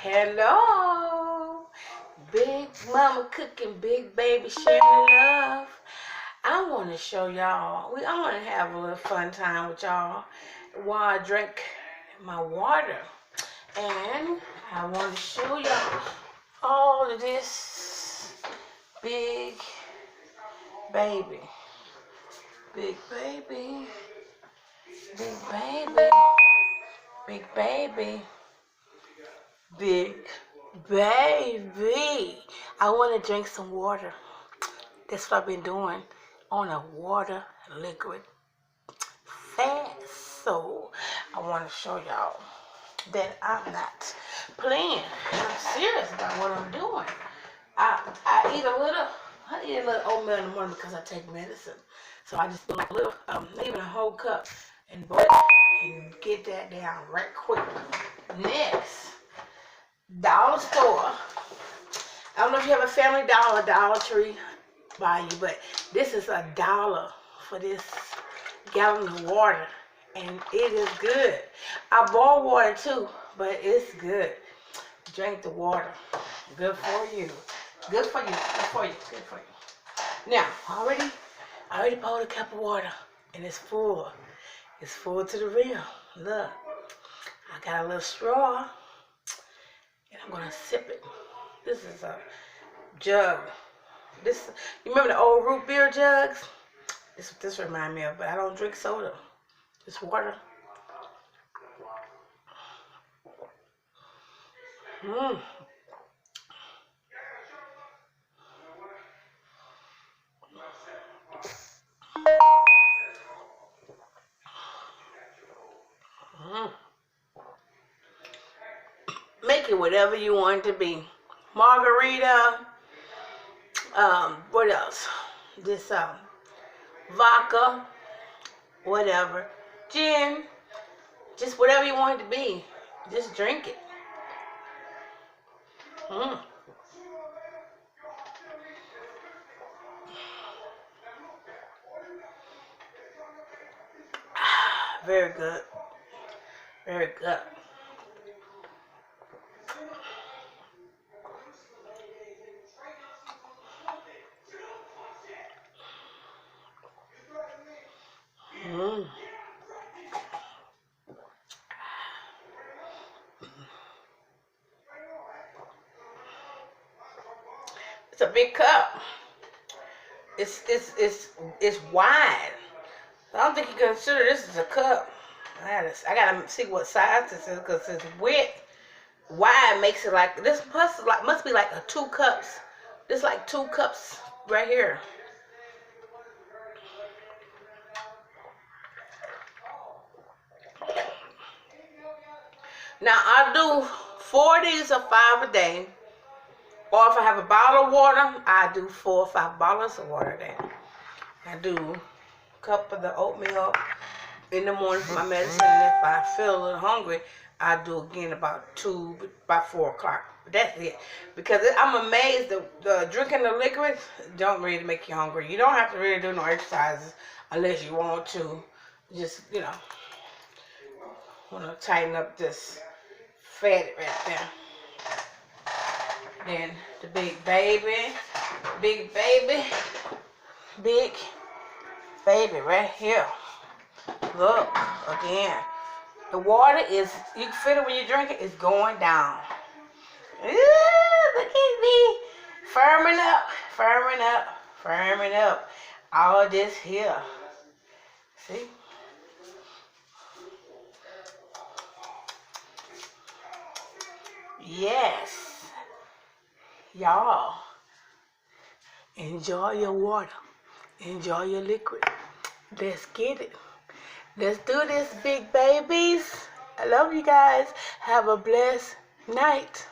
Hello, Big Mama cooking, Big Baby sharing love. I want to show y'all. I want to have a little fun time with y'all while I drink my water. And I want to show y'all all of this big baby. Big baby. Big baby. Big baby. Big baby. I want to drink some water. That's what I've been doing on a water liquid fast. So I want to show y'all that I'm not playing. I'm serious about what I'm doing. I eat a little oatmeal in the morning because I take medicine. So I just do like a little, not even a whole cup, and boil it and get that down right quick. Next, dollar store. I don't know if you have a Family Dollar or Dollar Tree by you, but this is $1 for this gallon of water, and it is good. I boil water too, but it's good. Drink the water. Good for you. Good for you. Good for you. Good for you. Now, I already poured a cup of water, and it's full. It's full to the rim. Look, I got a little straw, and I'm gonna sip it. This is a jug. You remember the old root beer jugs? This reminds me of, but I don't drink soda. Just water. Make it whatever you want it to be. Margarita. What else? This vodka. Whatever. Gin. Just whatever you want it to be. Just drink it. Very good. Very good. It's a big cup. It's wide. I don't think you consider this as a cup. I gotta see what size this is because it's width. Wide makes it like this. Must be like 2 cups. This like 2 cups right here. Now I do 4 of these or 5 a day. Or if I have a bottle of water, I do 4 or 5 bottles of water a day. I do a cup of the oatmeal in the morning for my medicine, and if I feel a little hungry, I do again about 4 o'clock. That's it. Because I'm amazed the drinking the liquid don't really make you hungry. You don't have to really do no exercises unless you want to. Just, want to tighten up this fat right there. Then the big baby right here. Look, again. The water is, you can feel it when you drink it, it's going down. Ooh, look at me. Firming up, firming up, firming up. All this here. See? Yes. Y'all, enjoy your water. Enjoy your liquid. Let's get it. Let's do this, big babies. I love you guys. Have a blessed night.